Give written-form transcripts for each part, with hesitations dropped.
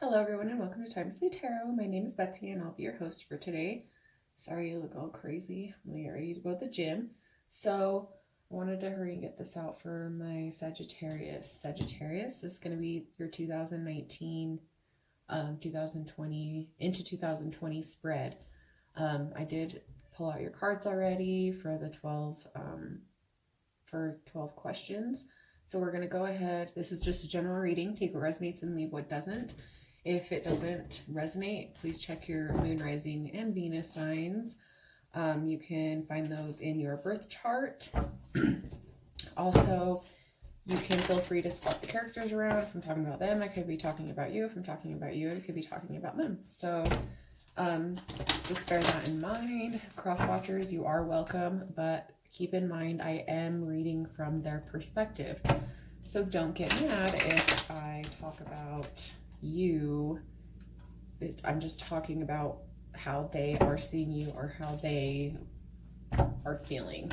Hello everyone and welcome to Time to Say Tarot. My name is Betsy and I'll be your host for today. Sorry you look all crazy. I'm gonna get ready to go to the gym. So I wanted to hurry and get this out for my Sagittarius. Sagittarius is gonna be your 2019, 2020 into 2020 spread. I did pull out your cards already for the 12 questions. So we're going to go ahead. This is just a general reading. Take what resonates and leave what doesn't. If it doesn't resonate, please check your moon, rising, and Venus signs. You can find those in your birth chart. Also, you can feel free to swap the characters around. If I'm talking about them, I could be talking about you. If I'm talking about you, I could be talking about them. So just bear that in mind. Cross watchers, you are welcome, but keep in mind I am reading from their perspective. So don't get mad if I talk about you. I'm just talking about how they are seeing you or how they are feeling.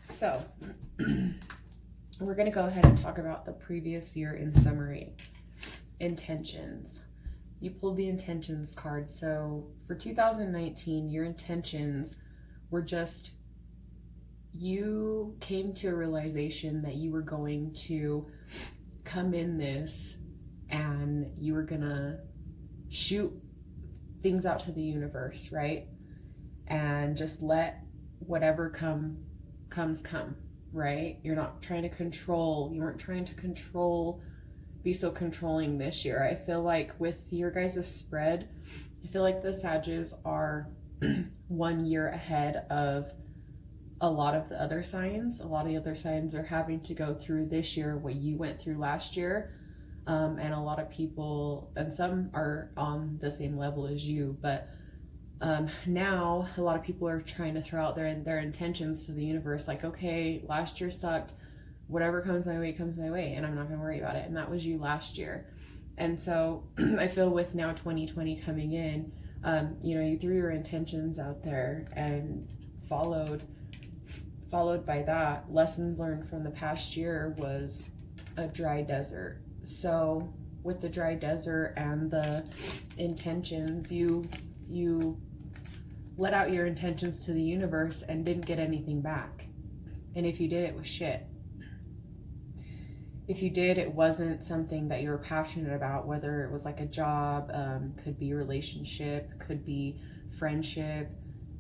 So we're going to go ahead and talk about the previous year in summary. Intentions. You pulled the intentions card. So for 2019, your intentions were just, you came to a realization that you were going to come in this and you were gonna shoot things out to the universe, right? And just let whatever comes, right? You're not trying to control, you weren't trying to control, be so controlling this year. I feel like with your guys' spread, I feel like the Sages are 1 year ahead of a lot of the other signs. A lot of the other signs are having to go through this year what you went through last year. And a lot of people, and some are on the same level as you, but now a lot of people are trying to throw out their intentions to the universe. Like, okay, last year sucked. Whatever comes my way, and I'm not going to worry about it. And that was you last year. And so I feel with now 2020 coming in, you threw your intentions out there and followed by that. Lessons learned from the past year was a dry desert. So with the dry desert and the intentions, you let out your intentions to the universe and didn't get anything back. And if you did, it was shit. If you did, it wasn't something that you were passionate about, whether it was like a job, could be a relationship, could be friendship,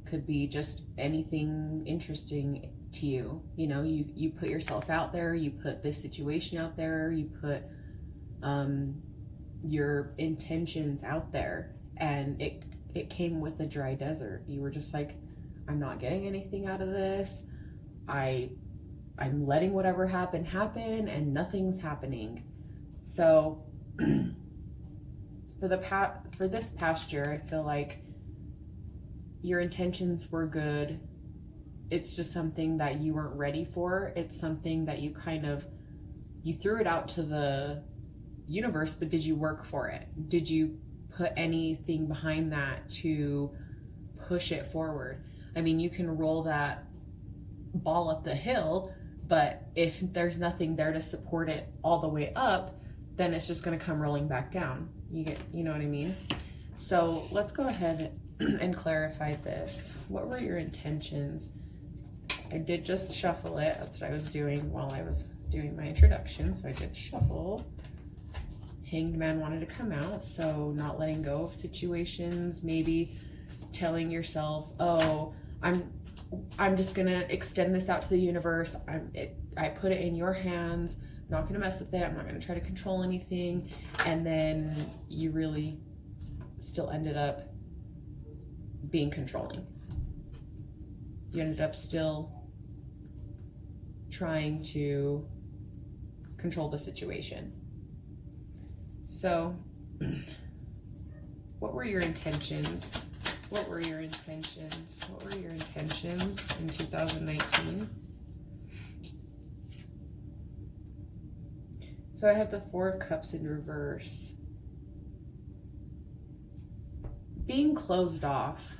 could be just anything interesting to you. You put yourself out there, you put this situation out there, you put your intentions out there, and it came with a dry desert. You were just like, I'm not getting anything out of this. I'm letting whatever happen, and nothing's happening. So for this past year, I feel like your intentions were good. It's just something that you weren't ready for. It's something that you threw it out to the universe, but did you work for it? Did you put anything behind that to push it forward? I mean, you can roll that ball up the hill, but if there's nothing there to support it all the way up, then it's just going to come rolling back down. You know what I mean? So let's go ahead and clarify this. What were your intentions? I did just shuffle it. That's what I was doing while I was doing my introduction. So I did shuffle. Hanged Man wanted to come out. So not letting go of situations, maybe telling yourself, oh, I'm just gonna extend this out to the universe. I put it in your hands. I'm not gonna mess with it. I'm not gonna try to control anything. And then you really still ended up being controlling. You ended up still trying to control the situation. So, what were your intentions? What were your intentions? What were your intentions in 2019? So I have the Four of Cups in reverse. Being closed off.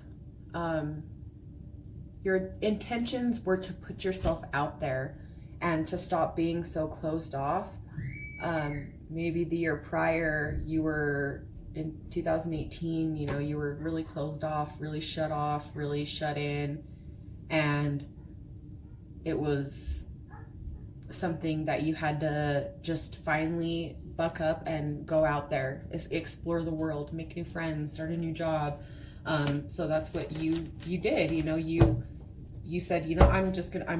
Your intentions were to put yourself out there and to stop being so closed off. maybe the year prior, you were in 2018, you know, you were really closed off, really shut in, and it was something that you had to just finally buck up and go out there, explore the world, make new friends, start a new job. So that's what you did. You know, you said, you know, I'm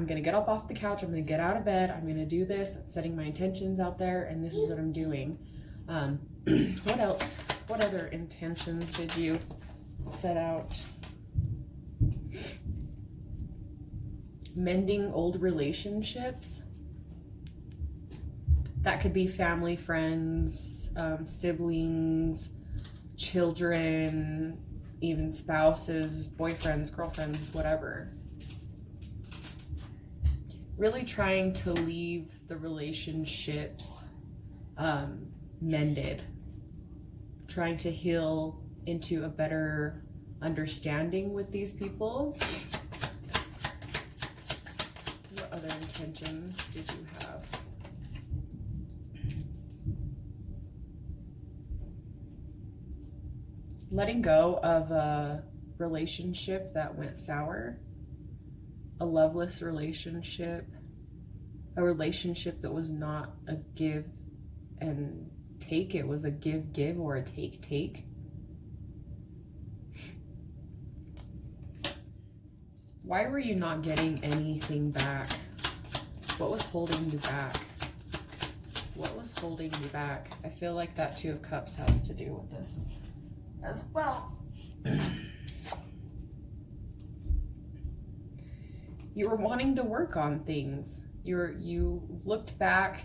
gonna get up off the couch, I'm gonna get out of bed, I'm gonna do this, I'm setting my intentions out there, and this is what I'm doing. What else? What other intentions did you set out? Mending old relationships. That could be family, friends, siblings, children, even spouses, boyfriends, girlfriends, whatever. Really trying to leave the relationships mended. Trying to heal into a better understanding with these people. What other intentions did you have? Letting go of a relationship that went sour, a loveless relationship, a relationship that was not a give and take, it was a give or a take. Why were you not getting anything back? What was holding you back? What was holding you back? I feel like that Two of Cups has to do with this as well. You were wanting to work on things. You looked back,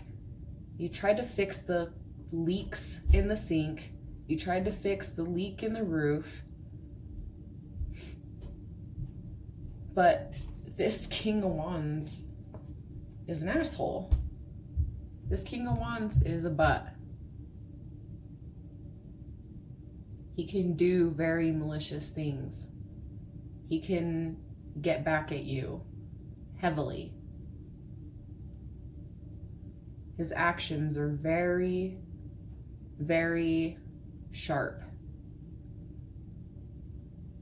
you tried to fix the leaks in the sink, you tried to fix the leak in the roof, but this King of Wands is an asshole. This King of Wands is a butt. He can do very malicious things. He can get back at you heavily. His actions are very, very sharp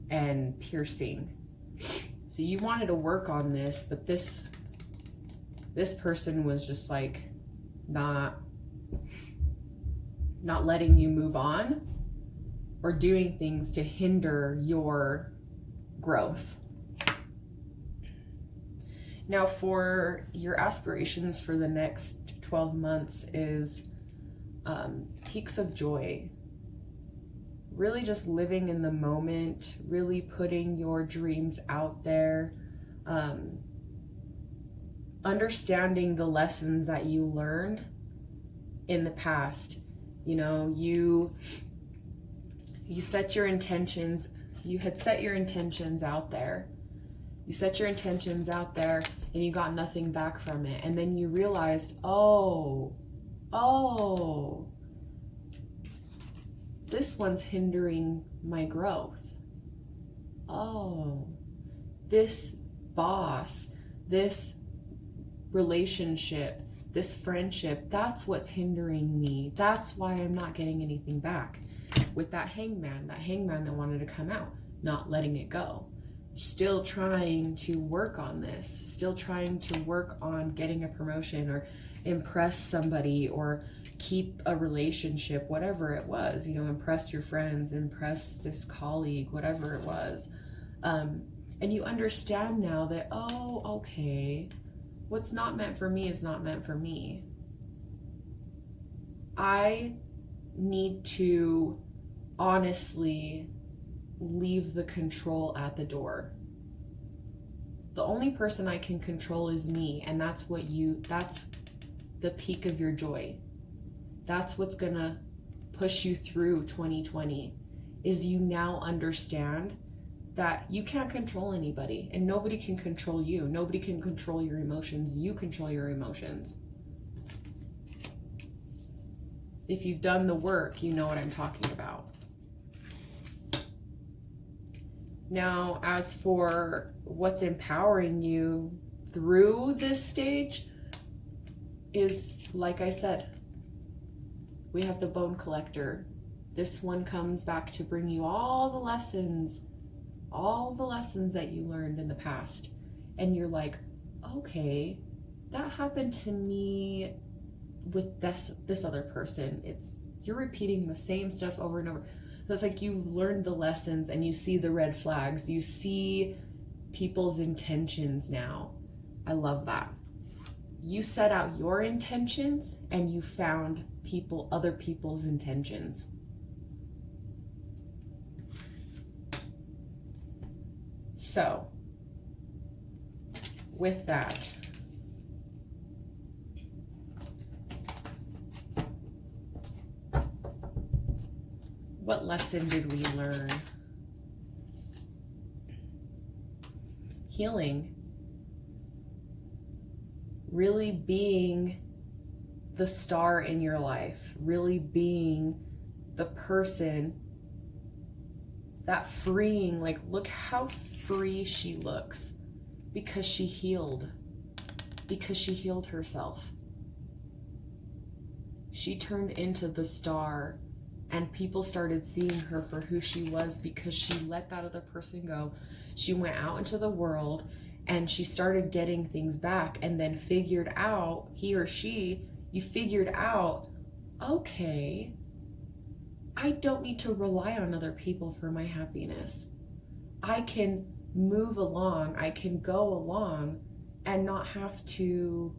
and piercing. So you wanted to work on this, but this person was just like not letting you move on or doing things to hinder your growth. Now for your aspirations for the next 12 months is peaks of joy. Really just living in the moment, really putting your dreams out there, understanding the lessons that you learned in the past. You know, you set your intentions, you had set your intentions out there. You set your intentions out there and you got nothing back from it. And then you realized, oh, this one's hindering my growth. Oh, this boss, this relationship, this friendship, that's what's hindering me. That's why I'm not getting anything back. With that hangman that wanted to come out, not letting it go. Still trying to work on this, still trying to work on getting a promotion or impress somebody or keep a relationship, whatever it was, you know, impress your friends, impress this colleague, whatever it was. And you understand now that, oh, okay, what's not meant for me is not meant for me. I need to honestly leave the control at the door. The only person I can control is me, and that's the peak of your joy. That's what's gonna push you through 2020, is you now understand that you can't control anybody and nobody can control you. Nobody can control your emotions. You control your emotions. If you've done the work, you know what I'm talking about. Now, as for what's empowering you through this stage is, like I said, We have the Bone Collector. This one comes back to bring you all the lessons that you learned in the past. And you're like, okay, that happened to me with this other person. You're repeating the same stuff over and over. So it's like you've learned the lessons and you see the red flags. You see people's intentions now. I love that. You set out your intentions and you found other people's intentions. So, with that, what lesson did we learn? Healing. Really being the star in your life. Really being the person that freeing, like, look how free she looks because she healed. Because she healed herself. She turned into the star. And people started seeing her for who she was because she let that other person go. She went out into the world and she started getting things back and then figured out, he or she, you figured out, okay, I don't need to rely on other people for my happiness. I can move along, I can go along and not have to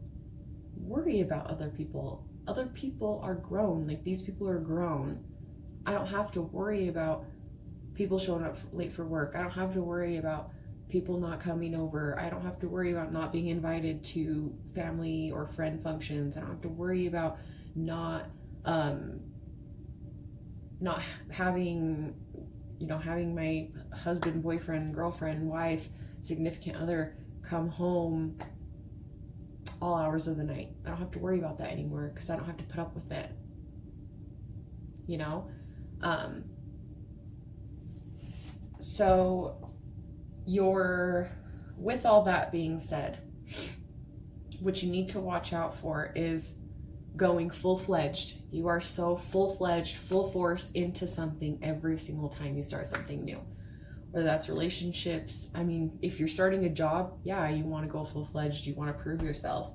worry about other people. Other people are grown, like these people are grown. I don't have to worry about people showing up late for work. I don't have to worry about people not coming over. I don't have to worry about not being invited to family or friend functions. I don't have to worry about not having, having my husband, boyfriend, girlfriend, wife, significant other come home all hours of the night. I don't have to worry about that anymore because I don't have to put up with it. So with all that being said, what you need to watch out for is going full-fledged. You are so full-fledged, full force into something every single time you start something new. Whether that's relationships. I mean, if you're starting a job, yeah, you want to go full-fledged. You want to prove yourself.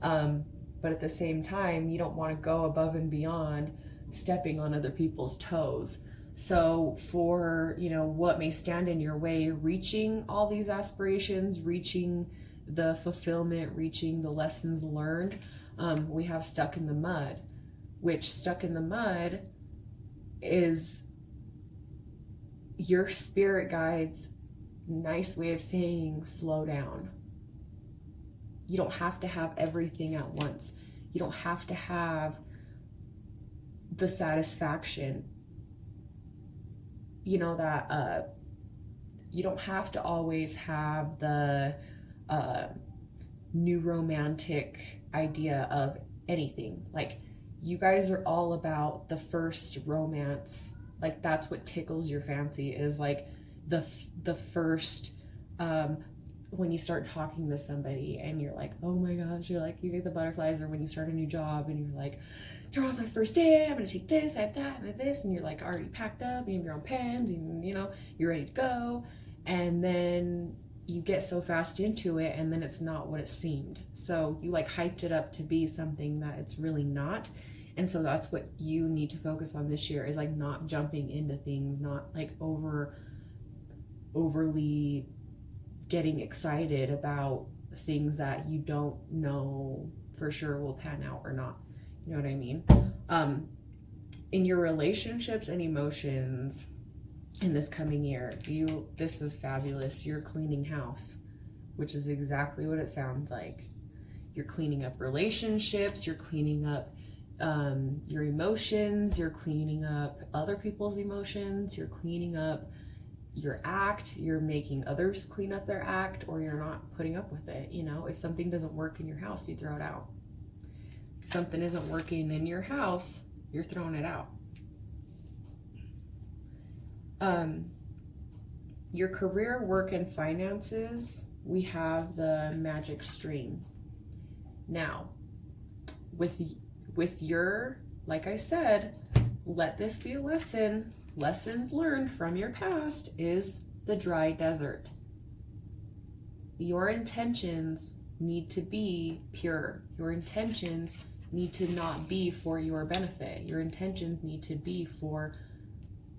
But at the same time, you don't want to go above and beyond stepping on other people's toes. So for, what may stand in your way, reaching all these aspirations, reaching the fulfillment, reaching the lessons learned, we have stuck in the mud, which stuck in the mud is your spirit guide's nice way of saying slow down. You don't have to have everything at once. You don't have to have the satisfaction, you don't have to always have the new romantic idea of anything. Like, you guys are all about the first romance. Like, that's what tickles your fancy, is like the first when you start talking to somebody and you're like, oh my gosh, you're like, you get the butterflies. Or when you start a new job and you're like, tomorrow's my first day, I'm gonna take this, I have that, I have this, and you're like already packed up, you have your own pens, and you're ready to go, and then you get so fast into it and then it's not what it seemed. So you like hyped it up to be something that it's really not. And so that's what you need to focus on this year, is like not jumping into things, not like overly getting excited about things that you don't know for sure will pan out or not. You know what I mean? In your relationships and emotions in this coming year, this is fabulous. You're cleaning house, which is exactly what it sounds like. You're cleaning up relationships, you're cleaning up your emotions, you're cleaning up other people's emotions, you're cleaning up your act, you're making others clean up their act, or you're not putting up with it. If something doesn't work in your house, you throw it out. If something isn't working in your house, you're throwing it out. Your career, work, and finances, we have the magic stream. Now, with your like I said, let this be a lesson. Lessons learned from your past is the dry desert. Your intentions need to be pure. Your intentions need to not be for your benefit. Your intentions need to be for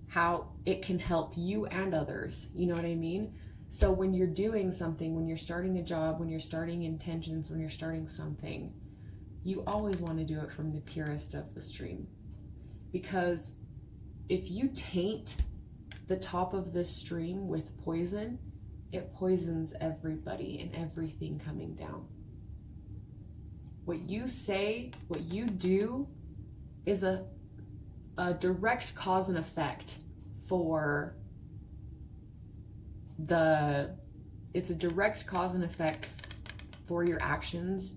how it can help you and others. You know what I mean? So when you're doing something, when you're starting a job, when you're starting intentions, when you're starting something, you always want to do it from the purest of the stream. Because if you taint the top of this stream with poison, it poisons everybody and everything coming down. What you say, what you do is a direct cause and effect for it's a direct cause and effect for your actions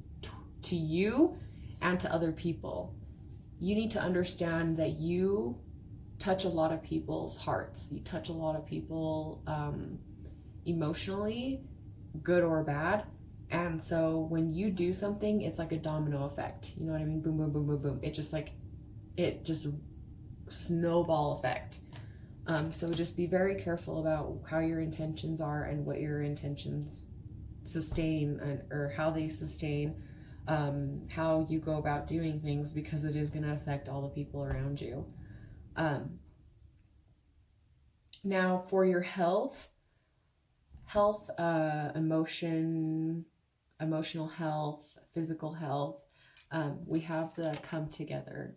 to you and to other people. You need to understand that you touch a lot of people's hearts. You touch a lot of people emotionally, good or bad. And so when you do something, it's like a domino effect. You know what I mean? Boom, boom, boom, boom, boom. It just snowball effect. So just be very careful about how your intentions are and what your intentions sustain, or how they sustain how you go about doing things, because it is going to affect all the people around you. Now for your health, emotional health, physical health, we have the come together.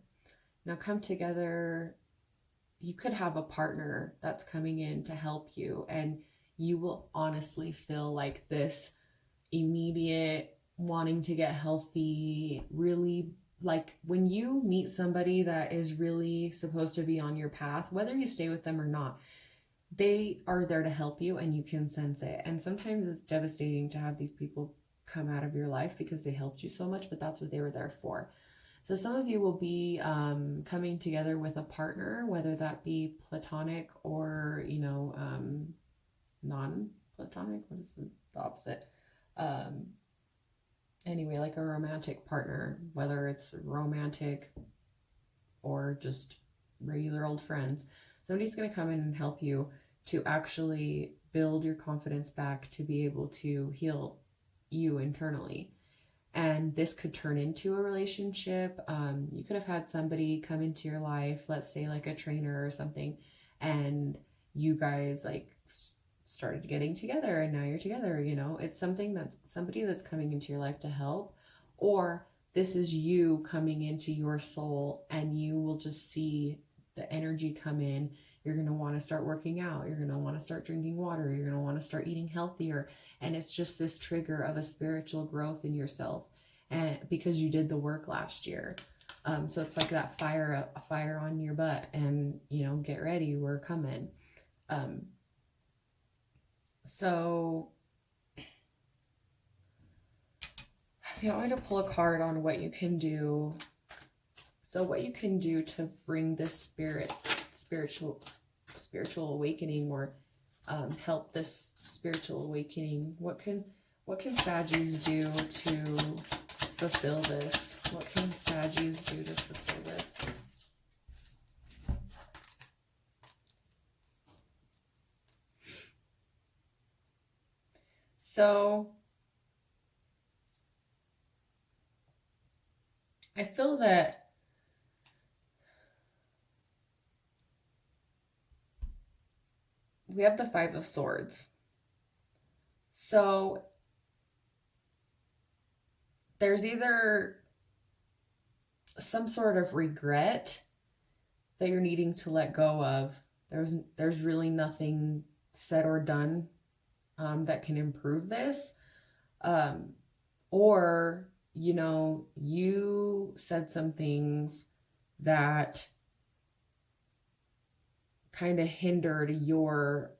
Now come together, you could have a partner that's coming in to help you, and you will honestly feel like this immediate wanting to get healthy, really, like when you meet somebody that is really supposed to be on your path, whether you stay with them or not, they are there to help you and you can sense it. And sometimes it's devastating to have these people come out of your life because they helped you so much, but that's what they were there for. So some of you will be coming together with a partner, whether that be platonic or, non-platonic. What is the opposite? Anyway, like a romantic partner, whether it's romantic or just regular old friends. Somebody's going to come in and help you to actually build your confidence back to be able to heal you internally. And this could turn into a relationship. You could have had somebody come into your life, let's say like a trainer or something, and you guys like started getting together and now you're together. It's somebody that's coming into your life to help, or this is you coming into your soul and you will just see the energy come in. You're going to want to start working out. You're going to want to start drinking water. You're going to want to start eating healthier. And it's just this trigger of a spiritual growth in yourself, and because you did the work last year. So it's like that fire on your butt, and, get ready, we're coming. So they want me to pull a card on what you can do. So what you can do to bring this spiritual awakening, or help this spiritual awakening. What can Saggies do to fulfill this? What can Saggies do to fulfill this? So I feel that we have the Five of Swords. So there's either some sort of regret that you're needing to let go of. There's really nothing said or done that can improve this. Or, you said some things that kind of hindered your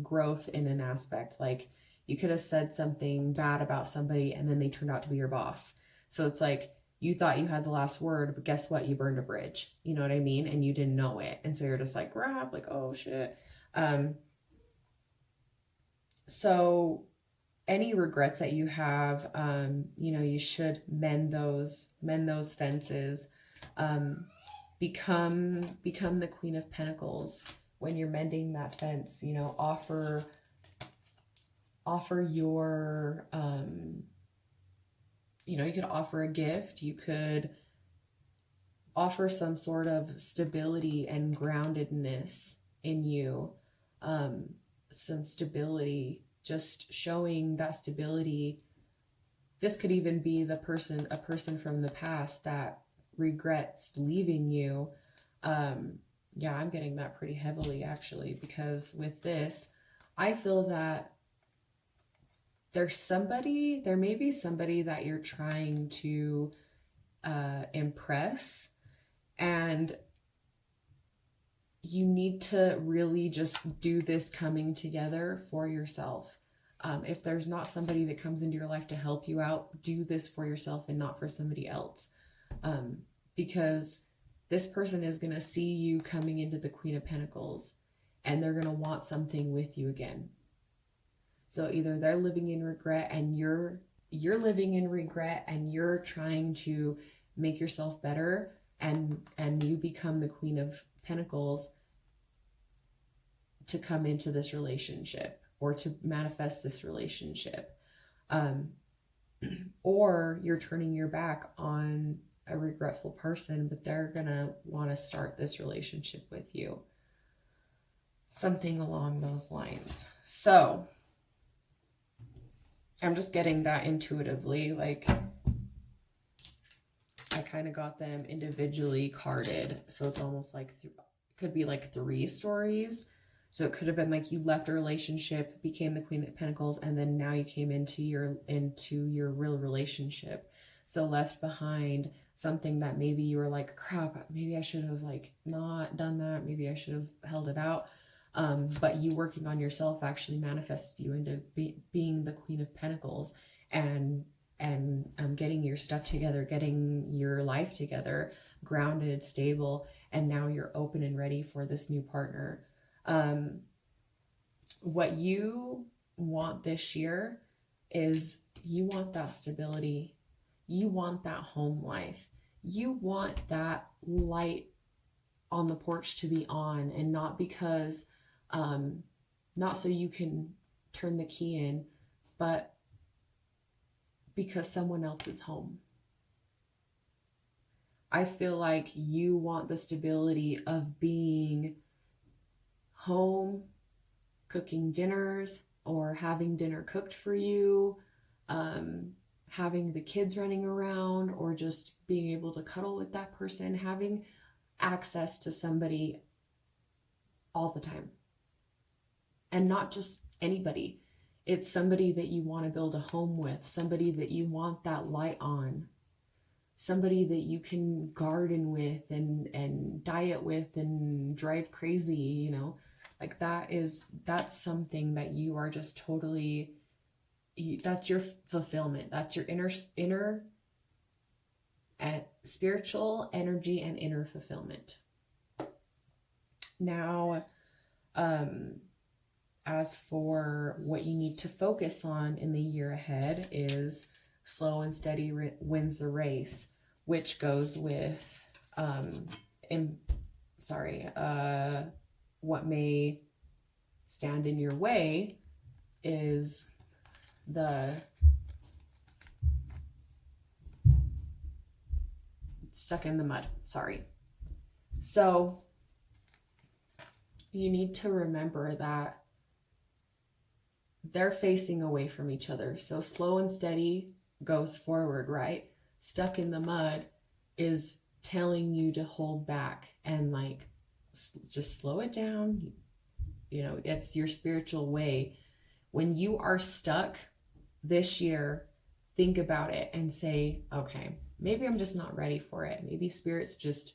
growth in an aspect. Like you could have said something bad about somebody and then they turned out to be your boss. So it's like you thought you had the last word, but guess what? You burned a bridge. You know what I mean? And you didn't know it. And so you're just like, crap, like, oh shit. So any regrets that you have, you should mend those fences. Become the Queen of Pentacles. When you're mending that fence, you know, offer your, you know, you could offer a gift. You could offer some sort of stability and groundedness in you. Some stability, just showing that stability. This could even be a person from the past that regrets leaving you. Yeah, I'm getting that pretty heavily actually, because with this, I feel that there may be somebody that you're trying to impress, and you need to really just do this coming together for yourself. If there's not somebody that comes into your life to help you out, do this for yourself and not for somebody else. Because this person is going to see you coming into the Queen of Pentacles, and they're going to want something with you again. So either they're living in regret and you're living in regret, and you're trying to make yourself better, and you become the Queen of Pentacles to come into this relationship or to manifest this relationship. Or you're turning your back on a regretful person, but they're gonna want to start this relationship with you. Something along those lines. So I'm just getting that intuitively, like I kind of got them individually carded. So it's almost like, it could be like 3 stories. So it could have been like you left a relationship, became the Queen of Pentacles, and then now you came into your real relationship. So left behind something that maybe you were like, crap, maybe I should have like not done that. Maybe I should have held it out. But you working on yourself actually manifested you into being the Queen of Pentacles, and getting your stuff together, getting your life together, grounded, stable, and now you're open and ready for this new partner. What you want this year is you want that stability. You want that home life. You want that light on the porch to be on, and not because, not so you can turn the key in, but because someone else is home. I feel like you want the stability of being home, cooking dinners or having dinner cooked for you, having the kids running around, or just being able to cuddle with that person, having access to somebody all the time. And not just anybody. It's somebody that you want to build a home with, somebody that you want that light on, somebody that you can garden with and diet with and drive crazy, you know, like that's something that you are just totally, that's your fulfillment. That's your inner spiritual energy and inner fulfillment. Now, as for what you need to focus on in the year ahead is slow and steady wins the race, which goes with, what may stand in your way is the stuck in the mud. Sorry. So you need to remember that they're facing away from each other. So slow and steady goes forward, right? Stuck in the mud is telling you to hold back and like just slow it down. You know, it's your spiritual way. When you are stuck this year, think about it and say, okay, maybe I'm just not ready for it. Maybe Spirit's just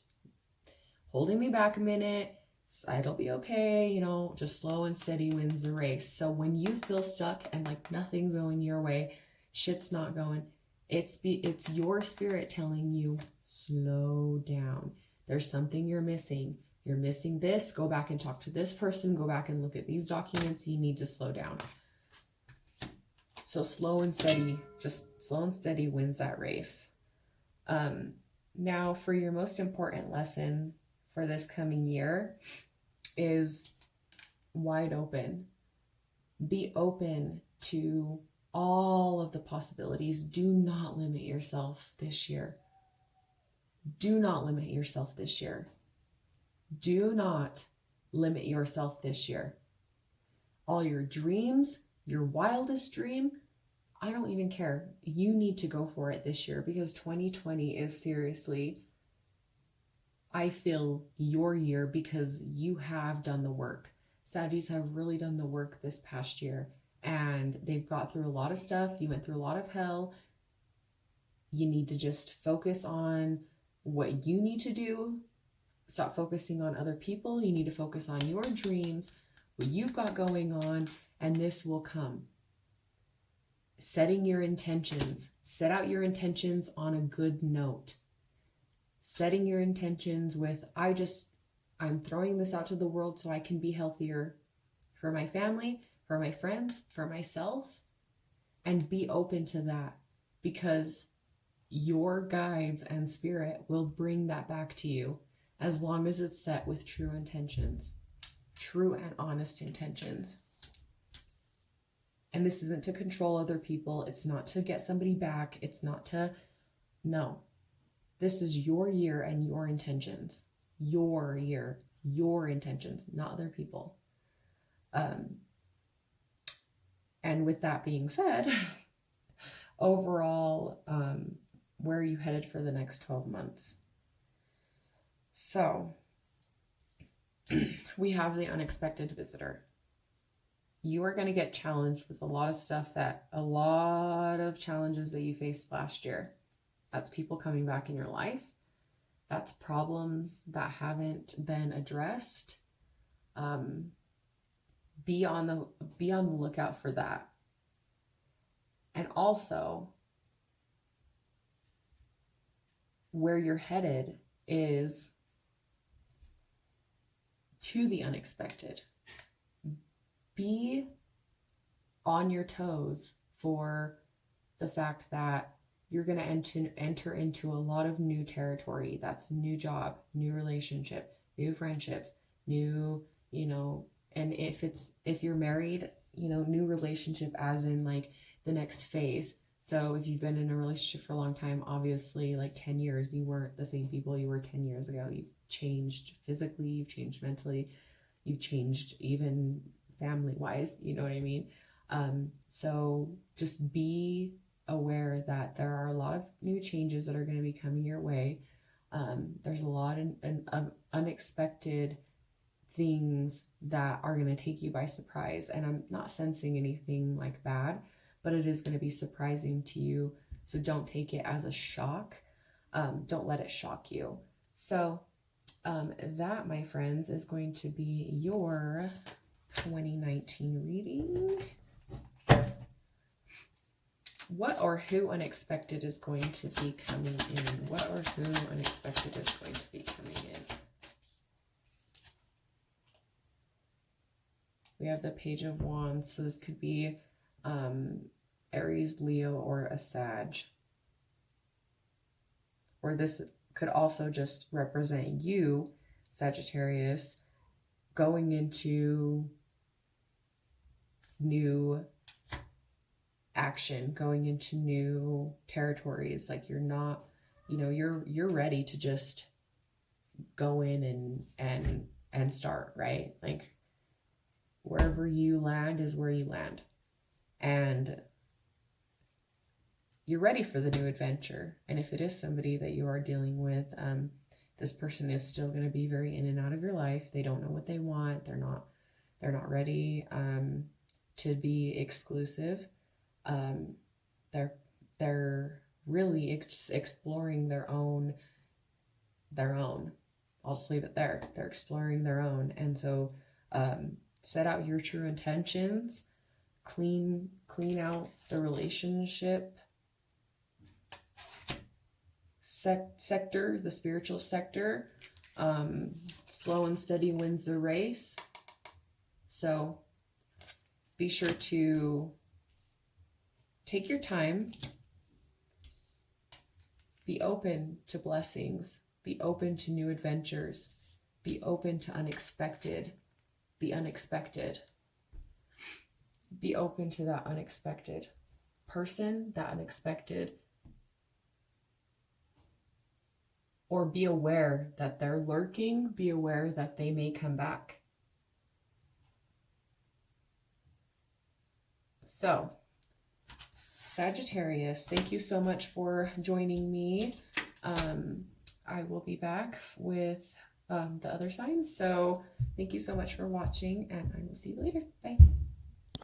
holding me back a minute. It'll be okay, you know, just slow and steady wins the race. So when you feel stuck and like nothing's going your way, shit's not going, it's your spirit telling you, slow down. There's something you're missing. You're missing this. Go back and talk to this person. Go back and look at these documents. You need to slow down. So slow and steady, just slow and steady wins that race. Now, for your most important lesson for this coming year is wide open. Be open to all of the possibilities. Do not limit yourself this year. Do not limit yourself this year. Do not limit yourself this year. All your dreams, your wildest dream, I don't even care. You need to go for it this year, because 2020 is seriously, I feel, your year, because you have done the work. Saggies have really done the work this past year, and they've got through a lot of stuff. You went through a lot of hell. You need to just focus on what you need to do. Stop focusing on other people. You need to focus on your dreams, what you've got going on, and this will come. Setting your intentions. Set out your intentions on a good note. Setting your intentions with, I'm throwing this out to the world so I can be healthier for my family, for my friends, for myself, and be open to that, because your guides and spirit will bring that back to you as long as it's set with true intentions, true and honest intentions. And this isn't to control other people. It's not to get somebody back. It's not to, no. This is your year and your intentions. Your year, your intentions, not other people. And with that being said, overall, where are you headed for the next 12 months? So, we have the unexpected visitor. You are going to get challenged with a lot of stuff, a lot of challenges that you faced last year. That's people coming back in your life. That's problems that haven't been addressed. Be on the lookout for that. And also, where you're headed is to the unexpected. Be on your toes for the fact that you're going to enter into a lot of new territory. That's new job, new relationship, new friendships, new, and if you're married, new relationship as in like the next phase. So if you've been in a relationship for a long time, obviously like 10 years, you weren't the same people you were 10 years ago. You've changed physically, you've changed mentally, you've changed even family-wise, you know what I mean? So just be aware that there are a lot of new changes that are going to be coming your way. There's a lot of unexpected things that are going to take you by surprise. And I'm not sensing anything like bad, but it is going to be surprising to you. So don't take it as a shock. Don't let it shock you. So that, my friends, is going to be your 2019 reading. What or who unexpected is going to be coming in? What or who unexpected is going to be coming in? We have the Page of Wands. So this could be Aries, Leo, or a Sag. Or this could also just represent you, Sagittarius, going into new action, going into new territories. Like you're not, you're ready to just go in and start, right? Like wherever you land is where you land. And you're ready for the new adventure. And if it is somebody that you are dealing with, this person is still going to be very in and out of your life. They don't know what they want. They're not ready to be exclusive. They're really exploring their own. I'll just leave it there. They're exploring their own. And so set out your true intentions, clean out the relationship sector, the spiritual sector. Slow and steady wins the race. So be sure to take your time, Be open to blessings. Be open to new adventures. Be open to the unexpected. Be open to that unexpected person, that unexpected, or be aware that they're lurking. Be aware that they may come back. So, Sagittarius, thank you so much for joining me. I will be back with the other signs. So thank you so much for watching, and I will see you later. Bye.